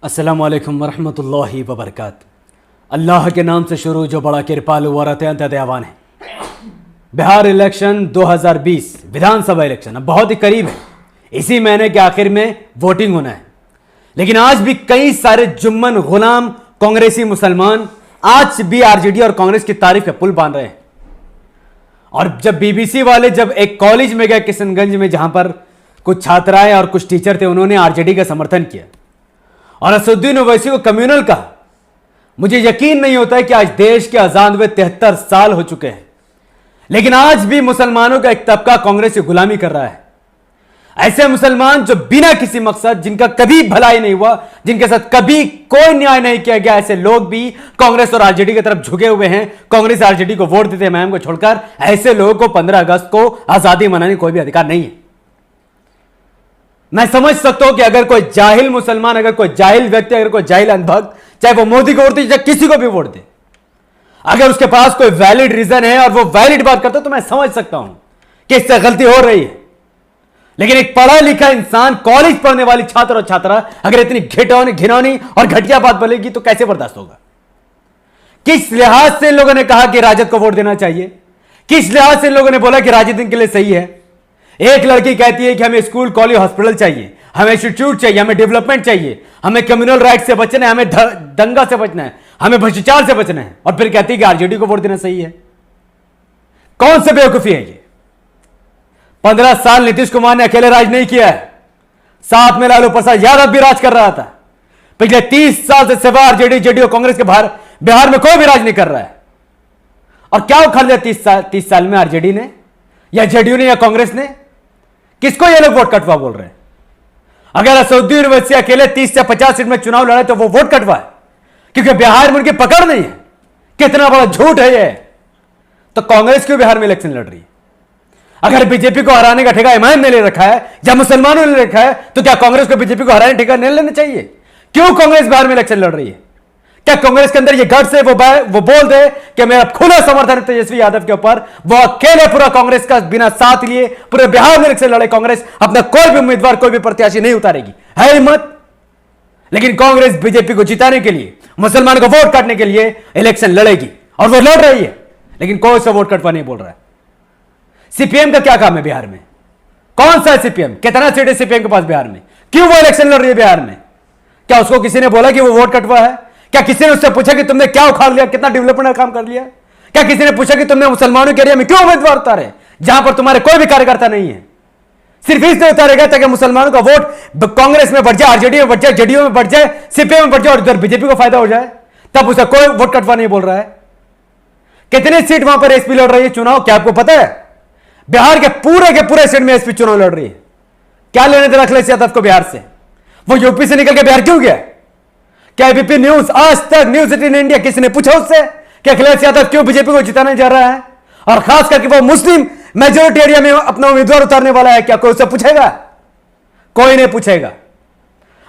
अस्सलामु अलैकुम वरहमतुल्लाहि वबरकात। अल्लाह के नाम से शुरू जो बड़ा कृपालु और अत्यंत दयावान है। बिहार इलेक्शन 2020 विधानसभा इलेक्शन अब बहुत ही करीब है। इसी महीने के आखिर में वोटिंग होना है, लेकिन आज भी कई सारे जुम्मन गुलाम कांग्रेसी मुसलमान आज भी आरजेडी और कांग्रेस की तारीफ के पुल बांध रहे हैं। और जब बीबीसी वाले जब एक कॉलेज में गए किशनगंज में, जहां पर कुछ छात्राएं और कुछ टीचर थे, उन्होंने आरजेडी का समर्थन किया और असदुद्दीन ओवैसी को कम्युनल कहा। मुझे यकीन नहीं होता है कि आज देश के आजाद हुए 73 साल हो चुके हैं, लेकिन आज भी मुसलमानों का एक तबका कांग्रेस की गुलामी कर रहा है। ऐसे मुसलमान जो बिना किसी मकसद, जिनका कभी भलाई नहीं हुआ, जिनके साथ कभी कोई न्याय नहीं किया गया, ऐसे लोग भी कांग्रेस और आरजेडी की तरफ झुके हुए हैं। कांग्रेस आरजेडी को वोट देते हैं मैम को छोड़कर। ऐसे लोगों को 15 अगस्त को आजादी मनाने कोई भी अधिकार नहीं है। मैं समझ सकता हूं कि अगर कोई जाहिल मुसलमान, अगर कोई जाहिल व्यक्ति, अगर कोई जाहिल अंधभक्त, चाहे वो मोदी को वोट दे, चाहे किसी को भी वोट दे, अगर उसके पास कोई वैलिड रीजन है और वो वैलिड बात करता है, तो मैं समझ सकता हूं कि इससे गलती हो रही है। लेकिन एक पढ़ा लिखा इंसान, कॉलेज पढ़ने वाली छात्र और छात्रा अगर इतनी घिनौनी और घटिया बात बोलेगी तो कैसे बर्दाश्त होगा? किस लिहाज से इन लोगों ने कहा कि राजद को वोट देना चाहिए? किस लिहाज से इन लोगों ने बोला कि राजद इनके लिए सही है? एक लड़की कहती है कि हमें स्कूल, कॉलेज, हॉस्पिटल चाहिए, हमें इंस्टीट्यूट चाहिए, हमें डेवलपमेंट चाहिए, हमें कम्युनल राइट से बचना है, हमें दंगा से बचना है, हमें भ्रष्टाचार से बचना है, और फिर कहती है कि आरजेडी को वोट देना सही है। कौन सी बेवकूफी है ये? 15 साल नीतीश कुमार ने अकेले राज नहीं किया है, साथ में लालू प्रसाद यादव भी राज कर रहा था। पिछले 30 साल से सिवा आरजेडी, जेडीयू, कांग्रेस के बिहार में कोई भी राज नहीं कर रहा है। और क्या उखाड़ लिया 30 साल में आरजेडी ने या जेडीयू ने या कांग्रेस ने? किसको ये लोग वोट कटवा बोल रहे हैं? अगर असदुद्दीन ओवैसी अकेले 30 से 50 सीट में चुनाव लड़े तो वो वोट कटवा है, क्योंकि बिहार में उनकी पकड़ नहीं है। कितना बड़ा झूठ है ये। तो कांग्रेस क्यों बिहार में इलेक्शन लड़ रही है? अगर बीजेपी को हराने का ठेका इमाम ने ले रखा है या मुसलमानों ने ले रखा है, तो क्या कांग्रेस को बीजेपी को हराने ठेका नहीं लेना चाहिए? क्यों कांग्रेस बिहार में इलेक्शन लड़ रही है? क्या कांग्रेस के अंदर ये गट्स है वो बोल दे कि मेरा खुला समर्थन है तेजस्वी यादव के ऊपर, वो अकेले पूरा कांग्रेस का बिना साथ लिए पूरे बिहार में इलेक्शन लड़े? कांग्रेस अपना कोई भी उम्मीदवार, कोई भी प्रत्याशी नहीं उतारेगी, है हिम्मत? लेकिन कांग्रेस बीजेपी को जिताने के लिए, मुसलमानों को वोट काटने के लिए इलेक्शन लड़ेगी, और वो लड़ रही है, लेकिन कोई सा वोट कटवा नहीं बोल रहा है। सीपीएम का क्या काम है बिहार में? कौन सा है सीपीएम? कितना सीट है सीपीएम के पास बिहार में? क्यों वो इलेक्शन लड़ रही है बिहार में? क्या उसको किसी ने बोला कि वो वोट कटवा है? क्या किसी ने उससे पूछा कि तुमने क्या उखाड़ लिया, कितना डेवलपमेंट का काम कर लिया? क्या किसी ने पूछा कि तुमने मुसलमानों के एरिया में क्यों उम्मीदवार उतारे जहां पर तुम्हारे कोई भी कार्यकर्ता नहीं है? सिर्फ इसलिए उतारे गए ताकि मुसलमानों का वोट कांग्रेस में बढ़ जाए, आरजेडी में बढ़ जाए, जेडीयू में बढ़ जाए, सीपीएम में बढ़ जाए और उधर बीजेपी को फायदा हो जाए। तब उसे कोई वोट कटवा नहीं बोल रहा है। कितनी सीट वहां पर एसपी लड़ रही है चुनाव, क्या आपको पता है? बिहार के पूरे सीट में एसपी चुनाव लड़ रही है। क्या लेने देना अखिलेश यादव को बिहार से? वो यूपी से निकल के बिहार क्यों गया? क्या एबीपी न्यूज, आज तक, न्यूज 18 इंडिया, किसी ने पूछा उससे कि अखिलेश यादव क्यों बीजेपी को जिताने जा रहा है? और खास करके वो मुस्लिम मेजोरिटी एरिया में अपना उम्मीदवार उतारने वाला है, क्या कोई उससे पूछेगा? कोई नहीं पूछेगा।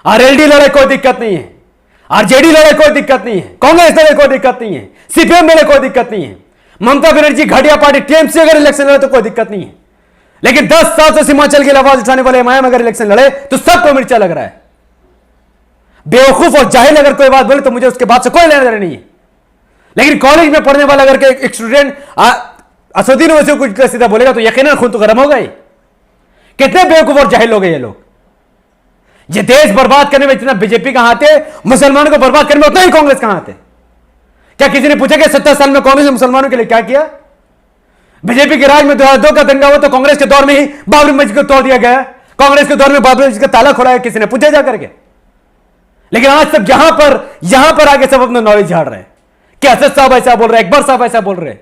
आरएलडी लड़े कोई दिक्कत नहीं है, आरजेडी लड़े कोई दिक्कत नहीं है, कांग्रेस लड़े कोई दिक्कत नहीं है, सीपीएम लड़े कोई दिक्कत नहीं है, ममता बनर्जी घटिया पार्टी टीएमसी अगर इलेक्शन लड़े तो कोई दिक्कत नहीं है। लेकिन 10 साल से सीमांचल की आवाज उठाने वाले इमाम अगर इलेक्शन लड़े तो सबको मिर्चा लग रहा है। बेवकूफ और जाहिल अगर कोई बात बोले तो मुझे उसके बात से कोई लेना देना नहीं है। लेकिन कॉलेज में पढ़ने वाला अगर एक स्टूडेंट असदुद्दीन ओवैसी को कुछ सीधा बोलेगा तो यकीनन खून तो गर्म होगा ही। कितने बेवकूफ और जाहिल हो गए ये लोग। ये देश बर्बाद करने में इतना बीजेपी का हाथ है, मुसलमानों को बर्बाद करने में उतना ही कांग्रेस का हाथ है। क्या किसी ने पूछा कि 70 साल में कांग्रेस ने मुसलमानों के लिए क्या किया? बीजेपी के राज में 2002 का दंगा हुआ तो कांग्रेस के दौर में ही बाबरी मस्जिद को तोड़ दिया गया। कांग्रेस के दौर में बाबरी मस्जिद का ताला खोला है, किसी ने पूछा जा करके? लेकिन आज तक यहां पर आके सब अपना नॉलेज झाड़ रहे हैं कि असद साहब ऐसा बोल रहे हैं, अकबर साहब ऐसा बोल रहे हैं।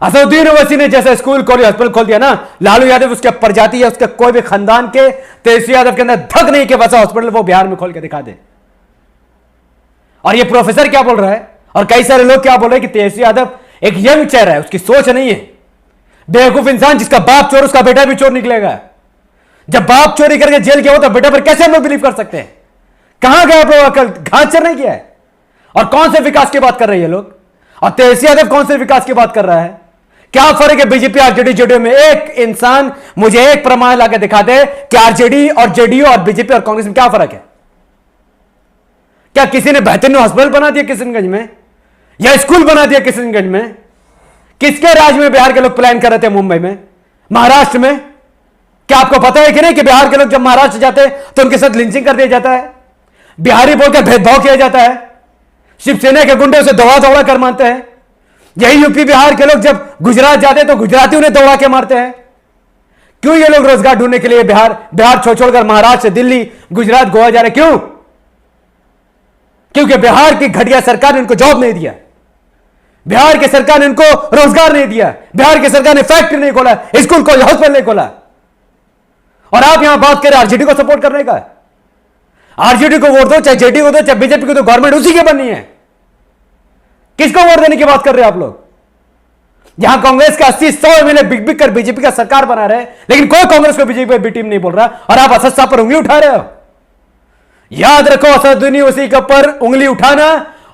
असदुद्दीन ओवैसी ने जैसे स्कूल, कॉलेज, हॉस्पिटल खोल दिया ना, लालू यादव उसके प्रजाति या उसके कोई भी खानदान के, तेजस्वी यादव के अंदर धक नहीं कि वैसा हॉस्पिटल वो बिहार में खोल के दिखा दे। और ये प्रोफेसर क्या बोल रहा है और कई सारे लोग क्या बोल रहे हैं कि तेजस्वी यादव एक यंग चेहरा है, उसकी सोच नहीं है। बेवकूफ इंसान, जिसका बाप चोर उसका बेटा भी चोर निकलेगा। जब बाप चोरी करके जेल गया हो तो बेटा पर कैसे हम लोग बिलीव कर सकते हैं? कहां गए आप लोग? अकल घास चढ़ नहीं किया है। और कौन से विकास की बात कर रहे हैं लोग? और तेजस्वी यादव कौन से विकास की बात कर रहा है? क्या फर्क है बीजेपी आरजेडी जेडीयू में? एक इंसान मुझे एक प्रमाण लाकर दिखा दे कि आरजेडी और जेडीयू और बीजेपी और कांग्रेस में क्या फर्क है। क्या किसी ने बेहतरीन हॉस्पिटल बना दिया किशनगंज में, या स्कूल बना दिया किशनगंज में? किसके राज में बिहार के लोग प्लान कर रहे थे? मुंबई में, महाराष्ट्र में? क्या आपको पता है कि नहीं कि बिहार के लोग जब महाराष्ट्र जाते हैं तो उनके साथ लिंचिंग कर दिया जाता है, बिहारी बोलकर भेदभाव किया जाता है, शिवसेना के गुंडे उसे दौड़ा दौड़ा कर मारते हैं। यही यूपी बिहार के लोग जब गुजरात जाते हैं तो गुजराती उन्हें दौड़ा के मारते हैं। क्यों ये लोग रोजगार ढूंढने के लिए बिहार छोड़कर महाराष्ट्र, दिल्ली, गुजरात, गोवा जा रहे? क्यों? क्योंकि बिहार की घटिया सरकार ने इनको जॉब नहीं दिया, बिहार की सरकार ने इनको रोजगार नहीं दिया, बिहार की सरकार ने फैक्ट्री नहीं खोला, स्कूल खोला, हॉस्पिटल नहीं खोला। और आप यहां बात करें आरजेडी को सपोर्ट करने का। आरजेडी को वोट दो, चाहे जेडी को दो, चाहे बीजेपी को दो, गवर्नमेंट उसी की बननी है। किसको वोट देने की बात कर रहे हो आप लोग? यहां कांग्रेस के 80-100 एमएलए बिग बिग कर बीजेपी का सरकार बना रहे हैं, लेकिन कोई कांग्रेस को बीजेपी बी टीम नहीं बोल रहा, और आप असद साहब पर उंगली उठा रहे हो। याद रखो, असदुद्दीन ओवैसी के ऊपर उंगली उठाना,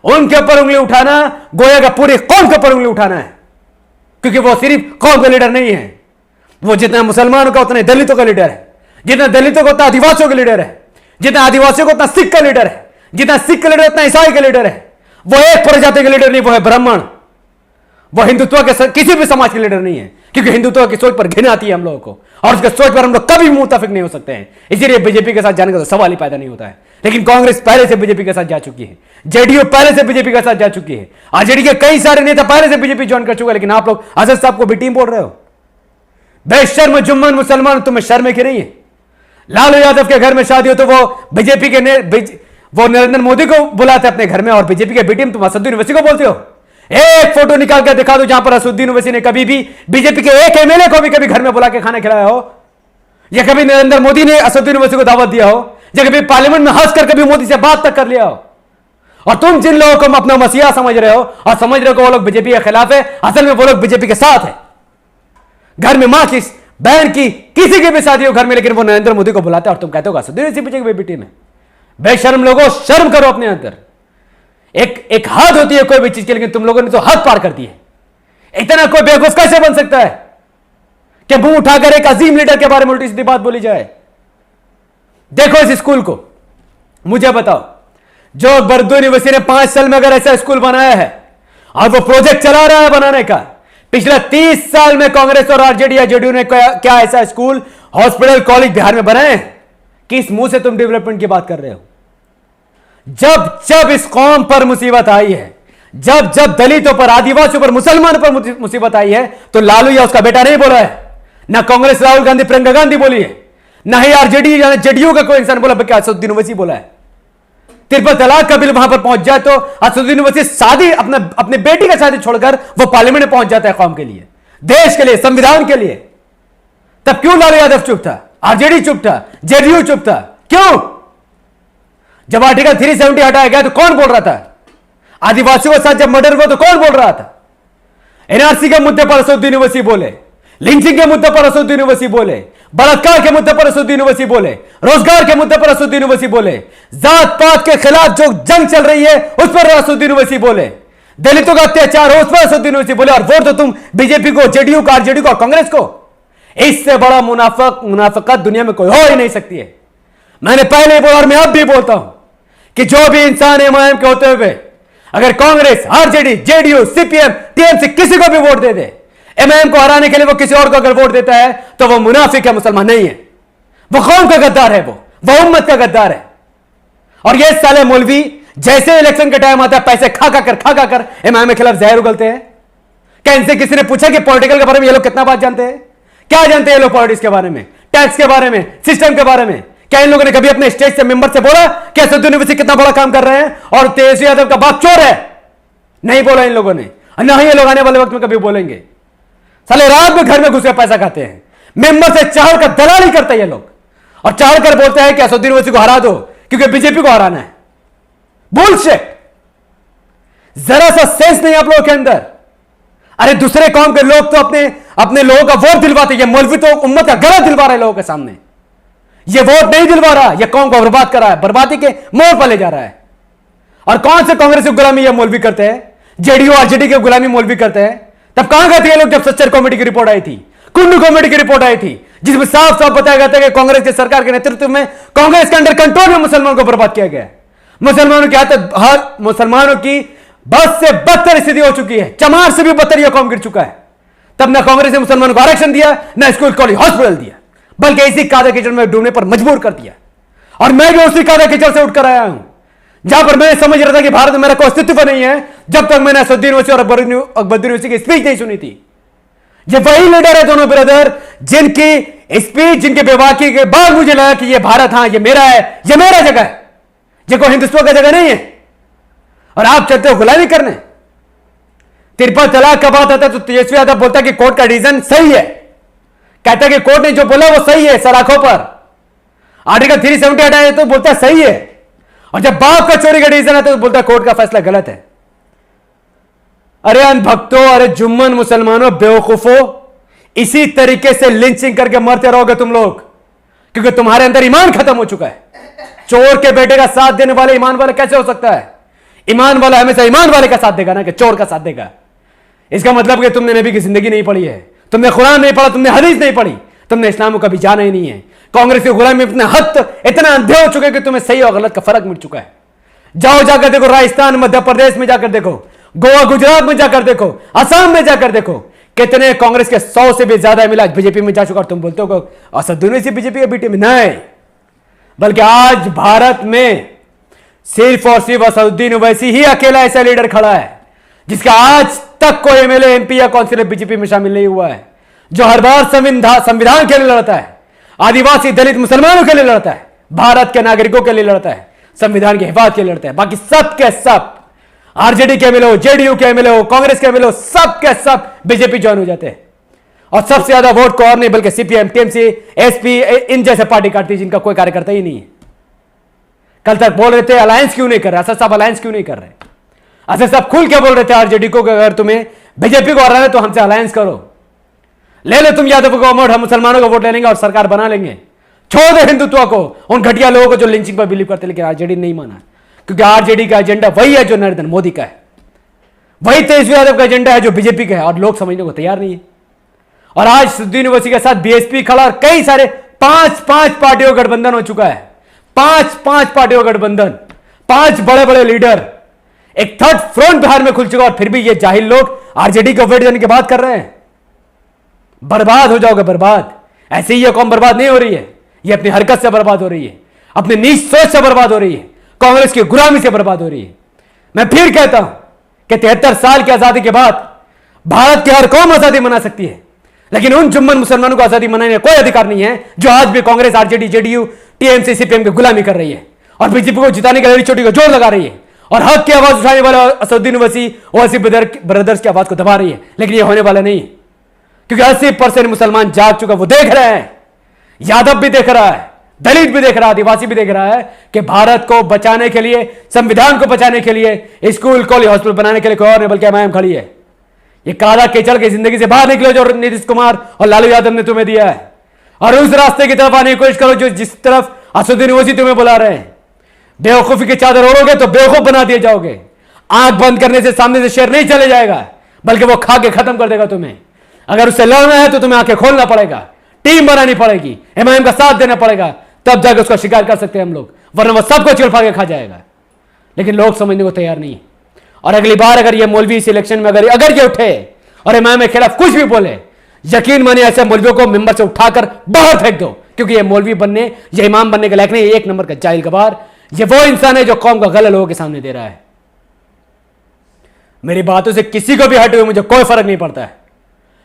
उनके ऊपर उंगली उठाना, गोया का पूरी कौम के ऊपर उंगली उठाना है, क्योंकि वो सिर्फ कौम का लीडर नहीं है। वो जितना मुसलमानों का उतने दलितों का लीडर है, जितना दलितों का उतना आदिवासियों का लीडर है, जितना आदिवासियों को उतना सिख का लीडर है, जितना सिख का लीडर उतना ईसाई का लीडर है। वो एक प्रजाति का लीडर नहीं, वो है ब्राह्मण। वो हिंदुत्व के किसी भी समाज के लीडर नहीं है, क्योंकि हिंदुत्व की सोच पर घिन आती है हम लोगों को, और उसके सोच पर हम लोग कभी मुताफिक नहीं हो सकते हैं। इसीलिए बीजेपी के साथ जाने का तो सवाल ही पैदा नहीं होता है। लेकिन कांग्रेस पहले से बीजेपी के साथ जा चुकी है, जेडीयू पहले से बीजेपी के साथ जा चुकी है, आरजेडी के कई सारे नेता पहले से बीजेपी ज्वाइन कर चुके हैं। लेकिन आप लोग असद साहब को भी टीम बोल रहे हो। बेशर्म जुम्मन मुसलमान, तुम्हें शर्म की नहीं है? लालू यादव के घर में शादी हो तो वो बीजेपी के वो नरेंद्र मोदी को बुलाते अपने घर में, और बीजेपी के बी टीम तुम असदुद्दीन ओवैसी को बोलते हो। एक फोटो निकाल कर दिखा दो जहां पर असदुद्दीन ओवैसी ने कभी भी बीजेपी के एक एमएलए को भी कभी घर में बुला के खाना खिलाया हो, या कभी नरेंद्र मोदी ने असदुद्दीन ओवैसी को दावत दिया हो, या कभी पार्लियामेंट में हंसकर कभी मोदी से बात तक कर लिया हो। और तुम जिन लोगों को अपना मसीहा समझ रहे हो और समझ रहे हो कि वो लोग बीजेपी के खिलाफ है, असल में वो लोग बीजेपी के साथ है। घर में मां की, बहन की, किसी की भी शादी हो घर में, लेकिन वो नरेंद्र मोदी को बुलाते हैं और तुम कहते हो असदुद्दीन ओवैसी बीजेपी की टीम है। बेशर्म लोगों, शर्म करो अपने अंदर। एक हद होती है कोई भी चीज की, लेकिन तुम लोगों ने तो हद पार कर दी है। इतना कोई बेवकूफ कैसे बन सकता है कि मुंह उठाकर एक अजीम लीडर के बारे में उल्टी सीधी बात बोली जाए? देखो इस स्कूल को, मुझे बताओ, जो असदुद्दीन ओवैसी ने 5 साल में अगर ऐसा स्कूल बनाया है और वो प्रोजेक्ट चला रहा है बनाने का, पिछले 30 साल में कांग्रेस और आरजेडी या जेडीयू ने क्या ऐसा स्कूल, हॉस्पिटल, कॉलेज बिहार में बनाए हैं? किस मुंह से तुम डेवलपमेंट की बात कर रहे हो? जब जब इस कौम पर मुसीबत आई है, जब जब दलितों पर, आदिवासियों पर, मुसलमानों पर मुसीबत आई है, तो लालू या उसका बेटा नहीं बोला है, ना कांग्रेस राहुल गांधी, प्रियंका गांधी बोली है, ना ही आरजेडी या जेडीयू का कोई इंसान बोला, बल्कि असदुद्दीन ओवैसी बोला है। ट्रिपल तलाक का बिल वहां पर पहुंच जाए तो असदुद्दीन ओवैसी शादी, अपने बेटी का शादी छोड़कर वो पार्लियामेंट में पहुंच जाता है, कौम के लिए, देश के लिए, संविधान के लिए। तब क्यों लालू यादव चुप था, आरजेडी चुप था, जेडीयू चुप था? क्यों? जब आर्टिकल 370 हटाया गया तो कौन बोल रहा था? आदिवासियों के साथ जब मर्डर हुआ तो कौन बोल रहा था? एनआरसी के मुद्दे पर असदुद्दीन ओवैसी बोले, लिंचिंग के मुद्दे पर असदुद्दीन ओवैसी बोले, बलात्कार के मुद्दे पर असदुद्दीन ओवैसी बोले, रोजगार के मुद्दे पर असदुद्दीन ओवैसी बोले, जात पात के खिलाफ जो जंग चल रही है उस पर असदुद्दीन ओवैसी बोले, दलितों का अत्याचार हो उस पर असदुद्दीन ओवैसी बोले, और वोट तो तुम बीजेपी को, जेडीयू को, आरजेडी को और कांग्रेस को। इससे बड़ा मुनाफिकत दुनिया में कोई हो ही नहीं सकती है। मैंने पहले बोला और मैं अब भी बोलता हूं कि जो भी इंसान एमआईएम के होते हुए अगर Congress, RJD, JDU, CPM, TMC किसी को भी वोट दे दे, एमआईएम को हराने के लिए वो किसी और को अगर वोट देता है तो वो मुनाफिक है, मुसलमान नहीं है। वो कौम का गद्दार है, वो उम्मत का गद्दार है। और ये साले मौलवी जैसे इलेक्शन का टाइम आता है पैसे खा कर एमआईएम के खिलाफ जहर उगलते हैं। क्या इनसे किसी ने पूछा कि पॉलिटिकल के बारे में ये लोग कितना बात जानते हैं? क्या जानते हैं ये लोग पॉलिटिक्स के बारे में, टैक्स के बारे में, सिस्टम के बारे में? क्या इन लोगों ने कभी अपने स्टेट से मेंबर से बोला कि असदुद्दीन ओवैसी कितना बड़ा काम कर रहे हैं और तेजस्वी यादव का बाप चोर है? नहीं बोला इन लोगों ने, ना ही ये लोग आने वाले वक्त में कभी बोलेंगे। साले रात में घर में घुस के पैसा खाते हैं, मेंबर से चाह कर दलाली करते हैं ये लोग, और चाह कर बोलते हैं कि असदुद्दीन ओवैसी को हरा दो क्योंकि बीजेपी को हराना है। बुलशिट! जरा सा सेंस नहीं आप लोगों के अंदर। अरे दूसरे कौम के लोग तो अपने लोगों का वोट दिलवाते हैं, मौलवी तो उम्मत का गला दिलवा रहा है लोगों के सामने। ये वोट नहीं दिलवा रहा, ये कौम को बर्बाद कर रहा है, बर्बादी के मोड़ पर ले जा रहा है। और कौन से कांग्रेस की गुलामी ये मौलवी करते हैं, जेडीयू आरजेडी की गुलामी मौलवी करते हैं? तब कहां गए थे ये लोग जब सच्चर कमेटी की रिपोर्ट आई थी, कुंडू कमेटी की रिपोर्ट आई थी, जिसमें साफ साफ बताया गया था कि कांग्रेस की सरकार के नेतृत्व में कांग्रेस के अंडर कंट्रोल में मुसलमानों को बर्बाद किया गया। मुसलमानों की हालत, हर मुसलमानों की बस से बदतर स्थिति हो चुकी है, चमार से भी बदतर यह कौम गिर चुका है। तब ना कांग्रेस ने मुसलमानों को आरक्षण दिया, ना स्कूल कॉलेज हॉस्पिटल दिया, बल्कि इसी कादा कीचड़ में डूबने पर मजबूर कर दिया। और मैं भी उसी कादा कीचड़ से उठकर आया हूं, जहां पर मैं समझ रहा था कि भारत में मेरा कोई अस्तित्व नहीं है, जब तक मैंने असदुद्दीन ओवैसी और अकबरुद्दीन ओवैसी की स्पीच नहीं सुनी थी। ये वही लीडर है दोनों ब्रदर, जिनकी स्पीच, जिनके बेबाकी के बाद मुझे लगा कि ये भारत, हां ये मेरा है, ये मेरा जगह है, ये कोई हिंदुस्तान का जगह नहीं है। और आप चलते हो गुलामी करने। तिरपल तलाक का बात आता है तो तेजस्वी यादव बोलता है कि कोर्ट का डिसीजन सही है, कहता है कि कोर्ट ने जो बोला वो सही है, सलाखों पर आर्टिकल 370 हटाया तो बोलता है सही है। और जब बाप का चोरी का डिसीजन आता है तो बोलता है कोर्ट का फैसला गलत है। अरे अनभक्तों, अरे जुम्मन मुसलमानों, बेवकूफों, इसी तरीके से लिंचिंग करके मरते रहोगे तुम लोग, क्योंकि तुम्हारे अंदर ईमान खत्म हो चुका है। चोर के बेटे का साथ देने वाले ईमान वाला कैसे हो सकता है? ईमान वाला हमेशा ईमान वाले का साथ देगा ना, कि चोर का साथ देगा। इसका मतलब कि तुमने नबी की जिंदगी नहीं पढ़ी है, तुमने कुरान नहीं पढ़ा, तुमने हदीस नहीं पढ़ी, तुमने इस्लाम को कभी जाना ही नहीं है। कांग्रेस की गुलामी में इतने हद, इतना अंधे हो चुके कि तुम्हें सही और गलत का फर्क मिट चुका है। जाओ जाकर देखो, राजस्थान, मध्य प्रदेश में जाकर देखो, गोवा गुजरात में जाकर देखो, असम में जाकर देखो, कितने कांग्रेस के 100 से भी ज्यादा एमएलए बीजेपी में जा चुका। और तुम बोलते हो असदुद्दीन ओवैसी बीजेपी के बीटी में नहीं, बल्कि आज भारत में सिर्फ और सिर्फ असदुद्दीन ओवैसी ही अकेला ऐसा लीडर खड़ा है जिसका आज तक कोई एमएलए, एमपी या काउंसिलर बीजेपी में शामिल नहीं हुआ है, जो हर बार संविधान के लिए लड़ता है, आदिवासी दलित मुसलमानों के लिए लड़ता है, भारत के नागरिकों के लिए लड़ता है, संविधान की हिफाजत के लिए लड़ता है। बाकी सब के सब आरजेडी के एमएलए हो, जेडीयू के एमएलए हो, कांग्रेस के एमएलए हो, सब के सब बीजेपी ज्वाइन हो जाते हैं। और सबसे ज्यादा वोट को और नहीं बल्कि सीपीएम, टीएमसी, एसपी, इन जैसे पार्टी काटती है जिनका कोई कार्यकर्ता ही नहीं है। कल तक बोल रहे थे अलायंस क्यों नहीं कर रहे, असद साहब अलायंस क्यों नहीं कर रहे? असद साहब खुल के बोल रहे थे आरजेडी को, अगर तुम्हें बीजेपी को हराना है तो हमसे अलायंस करो, ले लो तुम यादव को वोट, हम मुसलमानों को वोट ले लेंगे और सरकार बना लेंगे। छोड़ दो हिंदुत्व को, उन घटिया लोगों को जो लिंचिंग पर बिलीव करते, लेकिन आरजेडी नहीं माना, क्योंकि आरजेडी का एजेंडा वही है जो नरेंद्र मोदी का है, वही तेजस्वी यादव का एजेंडा है जो बीजेपी का है, और लोग समझने को तैयार नहीं है। और आज असदुद्दीन ओवैसी के साथ बीएसपी खड़ा, और कई सारे पांच पार्टियों का गठबंधन हो चुका है, पांच पार्टियों का गठबंधन, 5 बड़े बड़े लीडर, एक थर्ड फ्रंट बिहार में खुल चुका। और फिर भी ये जाहिल लोग आरजेडी को वोट देने की बात कर रहे हैं। बर्बाद हो जाओगे, बर्बाद। ऐसे ही ये कौम बर्बाद नहीं हो रही है, ये अपनी हरकत से बर्बाद हो रही है, अपनी नीच सोच से बर्बाद हो रही है, कांग्रेस की गुलामी से बर्बाद हो रही है। मैं फिर कहता हूं कि 73 साल की आजादी के बाद भारत की हर कौम आजादी मना सकती है, लेकिन उन जुम्मन मुसलमानों को आजादी मनाने का कोई अधिकार नहीं है जो आज भी Congress, RJD, JDU, TMC, CPM की गुलामी कर रही है और बीजेपी को जिताने के लिए चोटी को जोर लगा रही है और हक की आवाज उठाने वाले असदुद्दीन ओवैसी ब्रदर्स की आवाज को दबा रही है। लेकिन यह होने वाला नहीं, क्योंकि 80% मुसलमान जाग चुका, वो देख रहे हैं, यादव भी देख रहा है, दलित भी देख रहा है, आदिवासी भी देख रहा है कि भारत को बचाने के लिए, संविधान को बचाने के लिए, स्कूल, कॉलेज, हॉस्पिटल बनाने के लिए कोई और नहीं बल्कि एमआईएम खड़ी है। ये काला कीचड़ की जिंदगी से बाहर निकलो जो नीतीश कुमार और लालू यादव ने तुम्हें दिया है, और उस रास्ते की तरफ आने की कोशिश करो जो जिस तरफ असदुद्दीन ओवैसी तुम्हें बुला रहे हैं। बेवकूफी की चादर ओढ़ोगे तो बेवकूफ बना दिए जाओगे। आंख बंद करने से सामने से शेर नहीं चले जाएगा, बल्कि वो खा के खत्म कर देगा तुम्हें। अगर उससे लड़ना है तो तुम्हें आंखें खोलना पड़ेगा, टीम बनानी पड़ेगी, एमआईएम का साथ देना पड़ेगा, तब जाकर उसका शिकार कर सकते हैं हम लोग, वरना वो सबको चिड़फा के खा जाएगा। लेकिन लोग समझने को तैयार नहीं है। और अगली बार अगर ये मौलवी इस इलेक्शन में अगर ये उठे और एमआईएम के खिलाफ कुछ भी बोले, यकीन मानिए ऐसे मौलवियों को मेंबर से उठाकर बाहर फेंक दो, क्योंकि ये मौलवी बनने, ये इमाम बनने के लायक नहीं, एक नंबर का जाहिल गवार। ये वो इंसान है जो कौम का गला लोगों के सामने दे रहा है। मेरी बातों से किसी को भी हटे हुए मुझे कोई फर्क नहीं पड़ता है,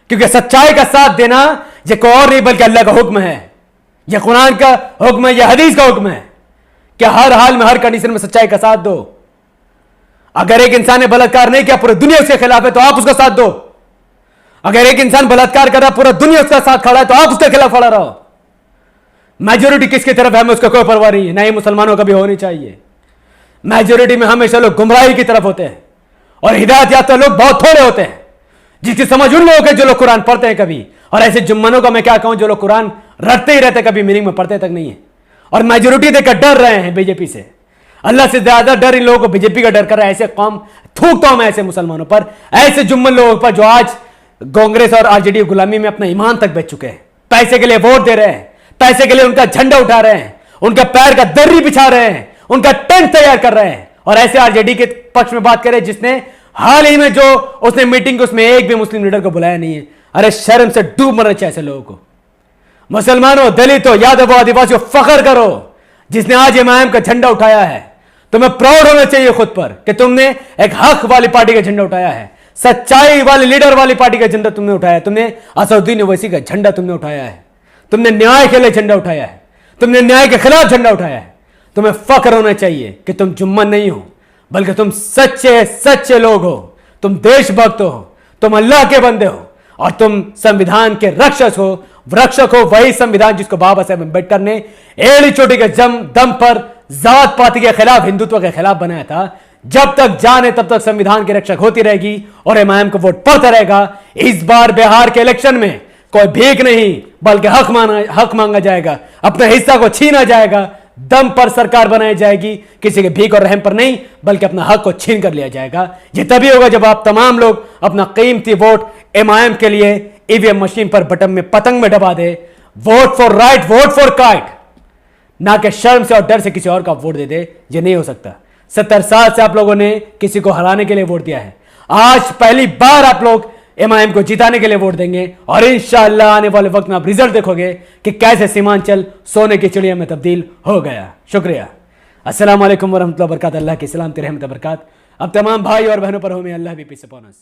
क्योंकि सच्चाई का साथ देना ये कोई और नहीं बल्कि अल्लाह का हुक्म है, यह कुरान का हुक्म है, यह हदीस का हुक्म है कि हर हाल में, हर कंडीशन में सच्चाई का साथ दो। अगर एक इंसान ने बलात्कार नहीं किया, पूरी दुनिया उसके खिलाफ है, तो आप उसका साथ दो। अगर एक इंसान बलात्कार कर रहा, पूरा दुनिया उसका साथ खड़ा है, तो आप उसके खिलाफ खड़ा रहो। मेजोरिटी किसकी तरफ है हमें उसका कोई परवाह नहीं है, ना ही मुसलमानों का भी होनी चाहिए। मेजोरिटी में हमेशा लोग गुमराही की तरफ होते हैं और हिदायत याफ्ता लोग बहुत थोड़े होते हैं, जिसकी समझ उन लोगों के जो लोग कुरान पढ़ते हैं कभी, और ऐसे जुम्मनों का मैं क्या कहूं जो लोग कुरान रटते ही रहते, कभी मीनिंग में पढ़ते तक नहीं है, और मेजोरिटी देखकर डर रहे हैं बीजेपी से। अल्लाह से ज्यादा डर इन लोगों को बीजेपी का डर कर रहा है। ऐसे कौम थूकता हूं मैं ऐसे मुसलमानों पर, ऐसे जुम्मन लोगों पर जो आज कांग्रेस और आरजेडी गुलामी में अपना ईमान तक बेच चुके हैं, पैसे के लिए वोट दे रहे हैं, पैसे के लिए उनका झंडा उठा रहे हैं, उनका पैर का दर्री बिछा रहे हैं, उनका टेंट तैयार कर रहे हैं और ऐसे आरजेडी के पक्ष में बात करें जिसने हाल ही में जो उसने मीटिंग की उसमें एक भी मुस्लिम लीडर को बुलाया नहीं है। अरे शर्म से डूब मरना चाहिए ऐसे लोगों को। मुसलमानों, दलितों, यादवों, आदिवासियों, फख्र करो जिसने आज इमाम का झंडा उठाया है। तुम्हें प्राउड होना चाहिए खुद पर कि तुमने एक हक वाली पार्टी का झंडा उठाया है, सच्चाई वाली लीडर वाली पार्टी का झंडा तुमने उठाया है। तुमने असदुद्दीन ओवैसी का झंडा तुमने उठाया है, तुमने न्याय के लिए झंडा उठाया है, तुमने न्याय के खिलाफ झंडा उठाया है। तुम्हें फख्र होना चाहिए कि तुम जुम्मन नहीं हो बल्कि तुम सच्चे सच्चे लोग हो, तुम देशभक्त हो, तुम अल्लाह के बंदे हो और तुम संविधान के रक्षक हो। वही संविधान जिसको बाबा साहेब अम्बेडकर ने एड़ी चोटी के दम पर जात पाति के खिलाफ, हिंदुत्व के खिलाफ बनाया था। जब तक जान है तब तक संविधान की रक्षक होती रहेगी और एमआईएम को वोट पड़ता रहेगा। इस बार बिहार के इलेक्शन में कोई भीख नहीं बल्कि हक मांगा जाएगा, अपने हिस्सा को छीना जाएगा, दम पर सरकार बनाई जाएगी, किसी के भीख और रहम पर नहीं बल्कि अपना हक को छीन कर लिया जाएगा। ये तभी होगा जब आप तमाम लोग अपना कीमती वोट एमआईएम के लिए ईवीएम मशीन पर बटन में पतंग में दबा दे। Vote for right, vote for kite, ना कि शर्म से और डर से किसी और का वोट दे दे। ये नहीं हो सकता। 70 साल से आप लोगों ने किसी को हराने के लिए वोट दिया है, आज पहली बार आप लोग एमआईएम को जिताने के लिए वोट देंगे और इंशाअल्लाह आने वाले वक्त में आप रिजल्ट देखोगे कि कैसे सीमांचल सोने की चिड़िया में तब्दील हो गया। शुक्रिया। अस्सलाम वालेकुम वरहमतुल्लाहि वबरकातुहू। अल्लाह की सलामती रहमत बरकात अब तमाम भाई और बहनों पर हो। में अल्लाह भी पीस अपॉन अस।